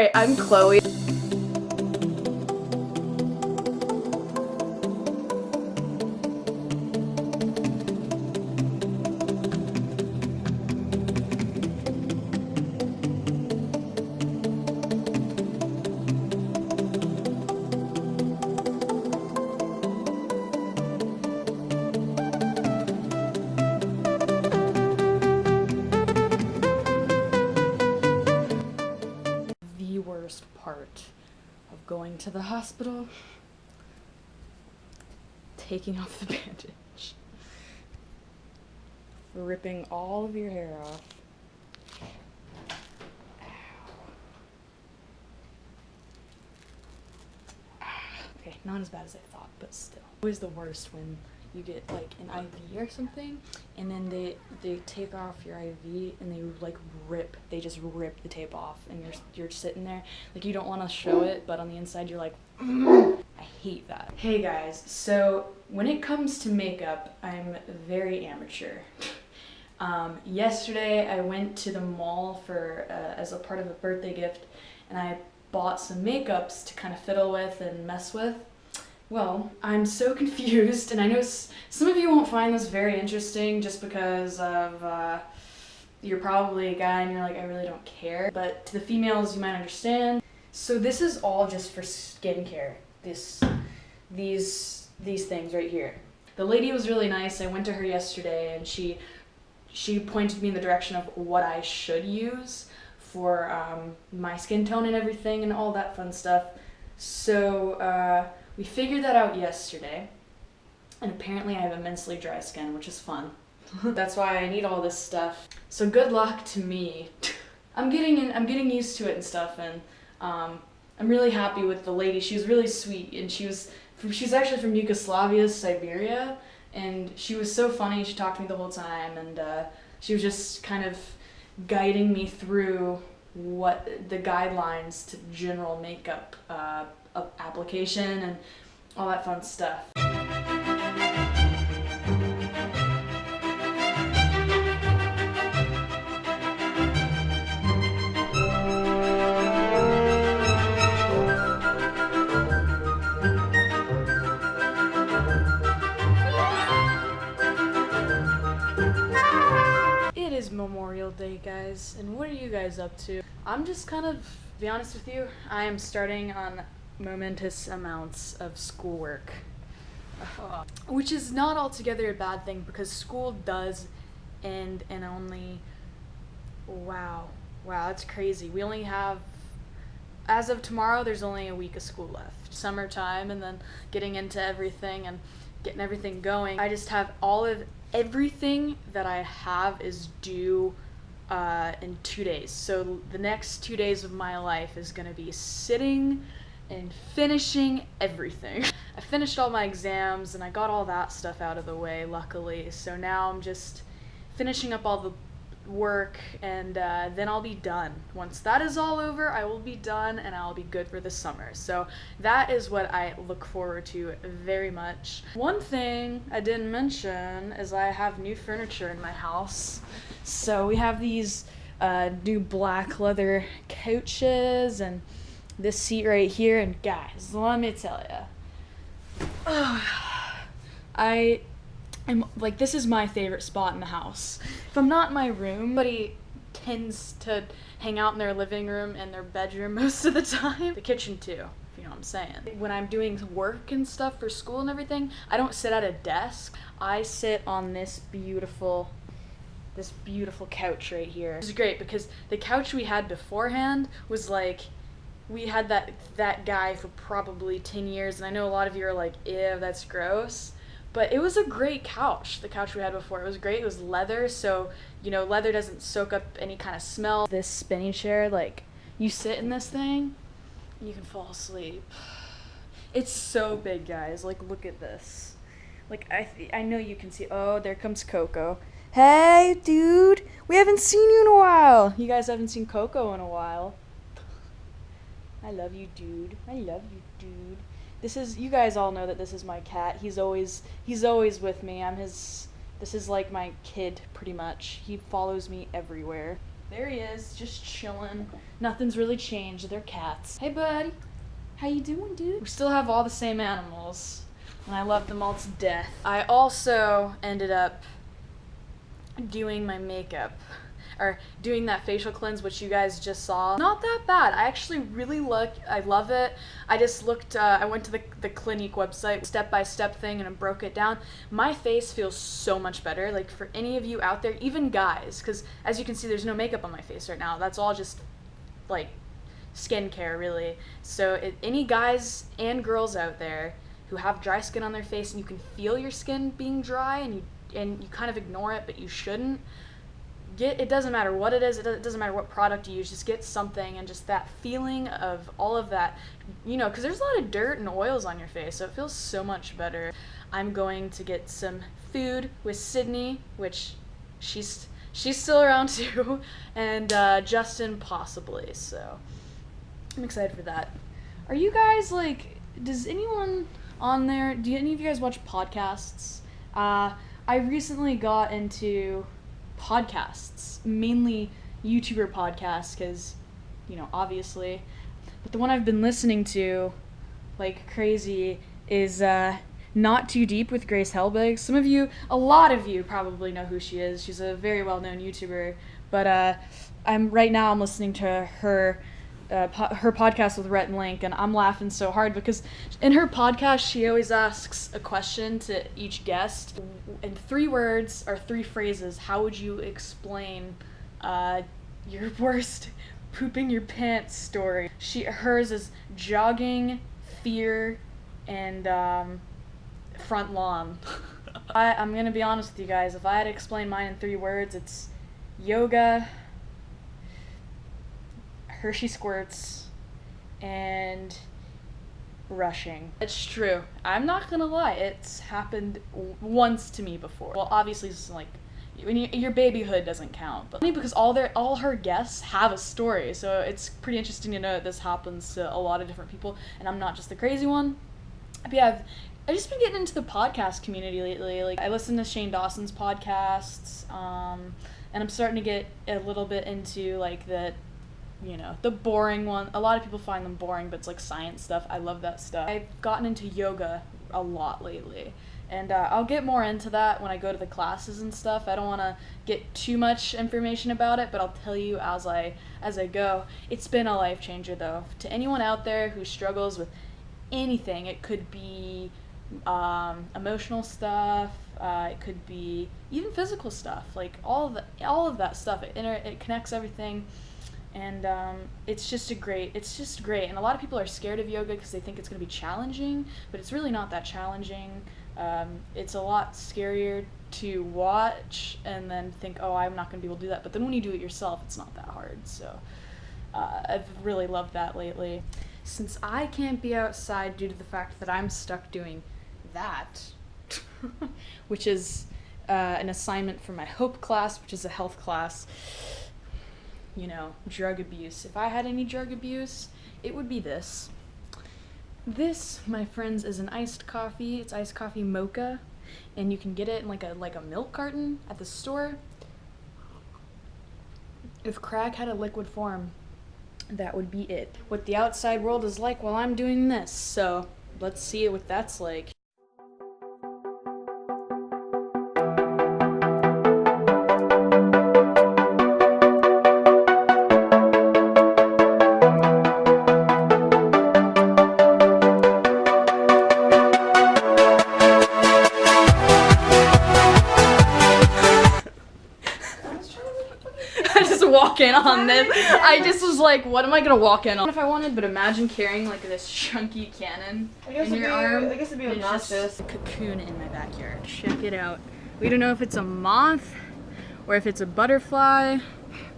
Hey, I'm Chloe. The worst part of going to the hospital, taking off the bandage, ripping all of your hair off. Okay, not as bad as I thought, but still. Always the worst when you get like an IV or something, and then they take off your IV and they just rip the tape off, and you're sitting there like you don't want to show it, but on the inside you're like, I hate that. Hey guys, so when it comes to makeup, I'm very amateur. Yesterday I went to the mall for as a part of a birthday gift, and I bought some makeups to kind of fiddle with and mess with. Well, I'm so confused, and I know some of you won't find this very interesting just because of you're probably a guy and you're like, I really don't care. But to the females, you might understand. So this is all just for skincare. These things right here. The lady was really nice. I went to her yesterday, and she pointed me in the direction of what I should use for my skin tone and everything and all that fun stuff. So we figured that out yesterday, and apparently I have immensely dry skin, which is fun. That's why I need all this stuff. So good luck to me. I'm getting used to it and stuff, and I'm really happy with the lady. She was really sweet, and she's actually from Yugoslavia, Siberia, and she was so funny. She talked to me the whole time, and she was just kind of guiding me through what the guidelines to general makeup application and all that fun stuff. It is Memorial Day, guys, and what are you guys up to? I'm just kind of, to be honest with you, I am starting on momentous amounts of schoolwork, which is not altogether a bad thing because school does end in only, wow, that's crazy. We only have, as of tomorrow, there's only a week of school left. Summertime, and then getting into everything and getting everything going. I just have everything that I have is due in 2 days. So the next 2 days of my life is gonna be sitting and finishing everything. I finished all my exams and I got all that stuff out of the way, luckily. So now I'm just finishing up all the work, and then I'll be done. Once that is all over, I will be done and I'll be good for the summer. So that is what I look forward to very much. One thing I didn't mention is I have new furniture in my house. So we have these new black leather couches and this seat right here, and guys, let me tell you, I am like, this is my favorite spot in the house. If I'm not in my room, everybody tends to hang out in their living room and their bedroom most of the time. The kitchen too, if you know what I'm saying. When I'm doing work and stuff for school and everything, I don't sit at a desk. I sit on this beautiful couch right here. This is great because the couch we had beforehand was like, we had that guy for probably 10 years, and I know a lot of you are like, ew, that's gross. But it was a great couch, the couch we had before. It was great. It was leather, so, you know, leather doesn't soak up any kind of smell. This spinning chair, like, you sit in this thing, and you can fall asleep. It's so big, guys. Like, look at this. Like, I know you can see. Oh, there comes Coco. Hey, dude. We haven't seen you in a while. You guys haven't seen Coco in a while. I love you, dude. I love you, dude. You guys all know that this is my cat. He's always with me. This is like my kid, pretty much. He follows me everywhere. There he is, just chilling. Nothing's really changed. They're cats. Hey, buddy. How you doing, dude? We still have all the same animals, and I love them all to death. I also ended up doing my makeup, or doing that facial cleanse, which you guys just saw. Not that bad. I actually really I love it. I just looked, I went to the Clinique website, step-by-step thing, and I broke it down. My face feels so much better. Like, for any of you out there, even guys, because as you can see, there's no makeup on my face right now. That's all just, like, skincare, really. So any guys and girls out there who have dry skin on their face and you can feel your skin being dry and you kind of ignore it, but you shouldn't, it doesn't matter what it is, it doesn't matter what product you use, just get something, and just that feeling of all of that, you know, because there's a lot of dirt and oils on your face, so it feels so much better. I'm going to get some food with Sydney, which she's still around too, and Justin possibly, so I'm excited for that. Are you guys, like, does anyone on there, do any of you guys watch podcasts? I recently got into podcasts, mainly YouTuber podcasts, because, you know, obviously. But the one I've been listening to, like crazy, is Not Too Deep with Grace Helbig. A lot of you probably know who she is. She's a very well-known YouTuber. But right now I'm listening to her podcast with Rhett and Link, and I'm laughing so hard because in her podcast she always asks a question to each guest in 3 words or 3 phrases. How would you explain your worst pooping your pants story? Hers is jogging, fear, and front lawn. I'm gonna be honest with you guys. If I had to explain mine in 3 words, it's yoga, Hershey squirts, and rushing. It's true. I'm not gonna lie. It's happened once to me before. Well, obviously, it's like when your babyhood doesn't count, but because all her guests have a story, so it's pretty interesting to know that this happens to a lot of different people, and I'm not just the crazy one. But yeah, I've just been getting into the podcast community lately. Like, I listen to Shane Dawson's podcasts, and I'm starting to get a little bit into, like, the boring one. A lot of people find them boring, but it's like science stuff. I love that stuff. I've gotten into yoga a lot lately, and I'll get more into that when I go to the classes and stuff. I don't want to get too much information about it, but I'll tell you as I go. It's been a life changer, though. To anyone out there who struggles with anything, it could be emotional stuff, it could be even physical stuff, like all of that stuff. It connects everything. And it's just great. And a lot of people are scared of yoga because they think it's going to be challenging, but it's really not that challenging. It's a lot scarier to watch and then think, oh, I'm not going to be able to do that. But then when you do it yourself, it's not that hard. So I've really loved that lately. Since I can't be outside due to the fact that I'm stuck doing that, which is an assignment for my Hope class, which is a health class, you know, drug abuse. If I had any drug abuse, it would be this. This, my friends, is an iced coffee. It's iced coffee mocha, and you can get it in like a milk carton at the store. If crack had a liquid form, that would be it. What the outside world is like while I'm doing this. So let's see what that's like. Walk in on this. I just was like, what am I gonna walk in on if I wanted? But imagine carrying like this chunky cannon in your arm. I guess it'd be obnoxious. A cocoon in my backyard. Check it out. We don't know if it's a moth or if it's a butterfly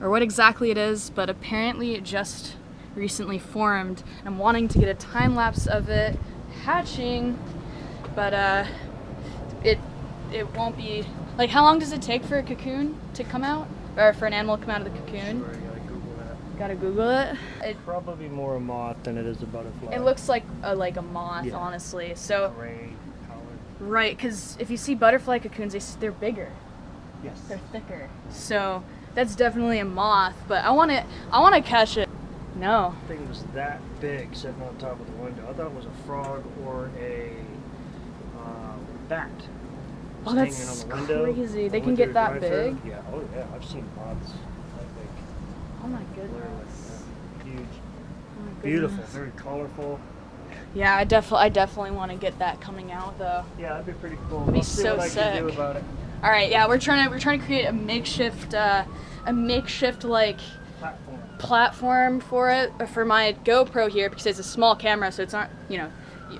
or what exactly it is, but apparently it just recently formed. I'm wanting to get a time lapse of it hatching, but it won't be like. How long does it take for a cocoon to come out? Or for an animal to come out of the cocoon? Sure, you gotta Google that. Gotta Google it? It's probably more a moth than it is a butterfly. It looks like a moth, yeah. Honestly. So gray color. Right, because if you see butterfly cocoons, they're bigger. Yes. They're thicker. So That's definitely a moth, but I want to catch it. No. The thing was that big sitting on top of the window. I thought it was a frog or a bat. Oh, that's crazy. They can get that big? Yeah, oh yeah, I've seen moths that big. Oh my goodness. Yeah. Huge. Oh my Beautiful, goodness. very colorful. Yeah, I definitely want to get that coming out though. Yeah, that'd be pretty cool. That'd be I'll see so what I can do sick. about it. All right, yeah, we're trying to create a makeshift like platform for it for my GoPro here because it's a small camera, so it's not, you know,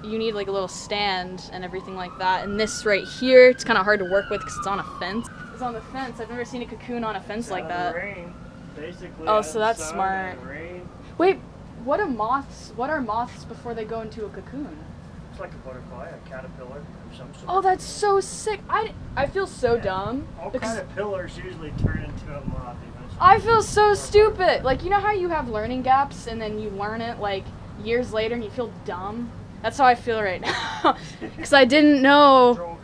you need like a little stand and everything like that. And this right here, it's kind of hard to work with because it's on a fence. It's on the fence. I've never seen a cocoon on a fence like that. Rain, basically. Oh, so that's smart. Rain. Wait, what are moths before they go into a cocoon? It's like a butterfly, a caterpillar of some sort. Oh, that's so sick. I feel so dumb. All because caterpillars usually turn into a moth eventually. I feel so stupid. Like, you know how you have learning gaps and then you learn it like years later and you feel dumb? That's how I feel right now. Because I didn't know.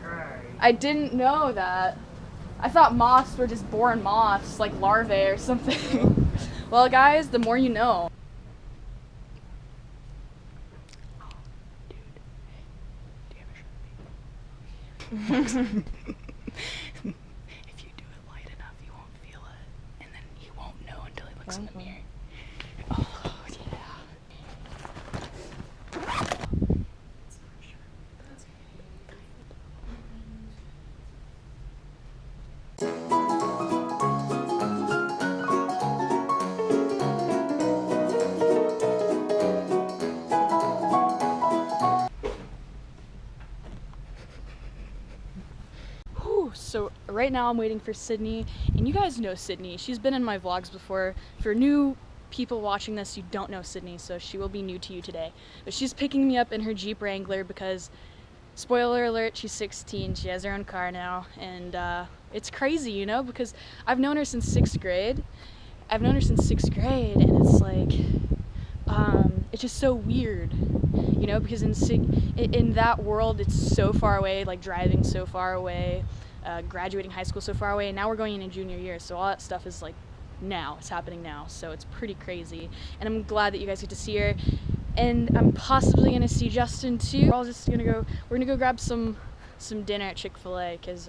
I didn't know that. I thought moths were just born moths, like larvae or something. Well, guys, the more you know. If you do it light enough, you won't feel it. And then he won't know until he looks in the mirror. Oh, yeah. So right now I'm waiting for Sydney, and you guys know Sydney. She's been in my vlogs before. For new people watching this, you don't know Sydney, so she will be new to you today. But she's picking me up in her Jeep Wrangler because, spoiler alert, she's 16. She has her own car now, and it's crazy, you know, because I've known her since 6th grade. And it's like, it's just so weird, you know, because in that world, it's so far away, like driving so far away. Graduating high school so far away, and now we're going into junior year, so all that stuff is like now, it's happening now, so it's pretty crazy. And I'm glad that you guys get to see her, and I'm possibly gonna see Justin too. We're all just gonna go grab some dinner at Chick-fil-A, because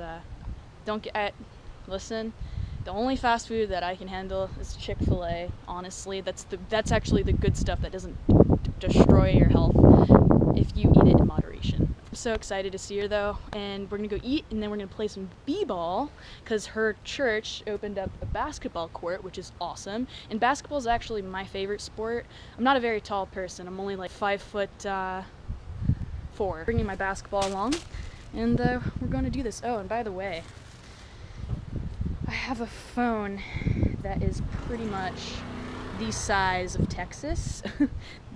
listen, the only fast food that I can handle is Chick-fil-A. Honestly, that's actually the good stuff that doesn't destroy your health if you eat it in moderation. I'm so excited to see her though, and we're gonna go eat, and then we're gonna play some b-ball because her church opened up a basketball court, which is awesome. And basketball is actually my favorite sport. I'm not a very tall person. I'm only like 5'4". Bringing my basketball along, and we're going to do this. Oh, and by the way, I have a phone that is pretty much the size of Texas.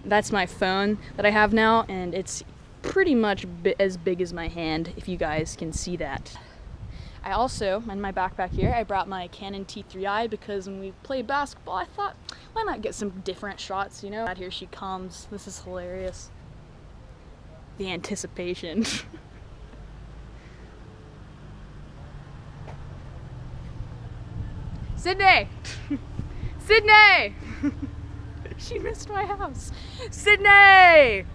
That's my phone that I have now, and it's pretty much as big as my hand, if you guys can see that. I also, in my backpack here, I brought my Canon T3i because when we played basketball, I thought, why not get some different shots, you know? Here she comes. This is hilarious. The anticipation. Sydney! Sydney! She missed my house. Sydney!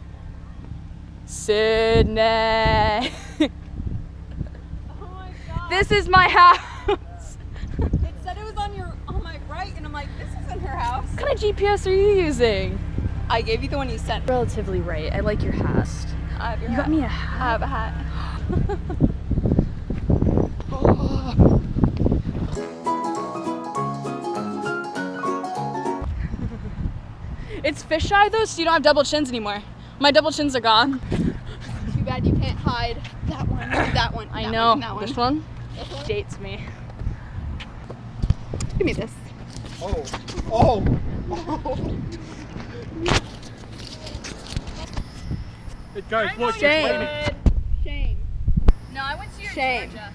Sydney! Oh my god. This is my house. It said it was on my right, and I'm like, this isn't her house. What kind of GPS are you using? I gave you the one you sent. Relatively right. I like your hat. I have your You hat. got me a hat? I have a hat. It's fisheye though, so you don't have double chins anymore. My double chins are gone. Too bad you can't hide that one. That one. I that know. One, that one. This one This one? dates me. Give me this. Oh. Oh. Hey guys, look, it's Shame. raining. Shame. No, I went to your Shame. Georgia.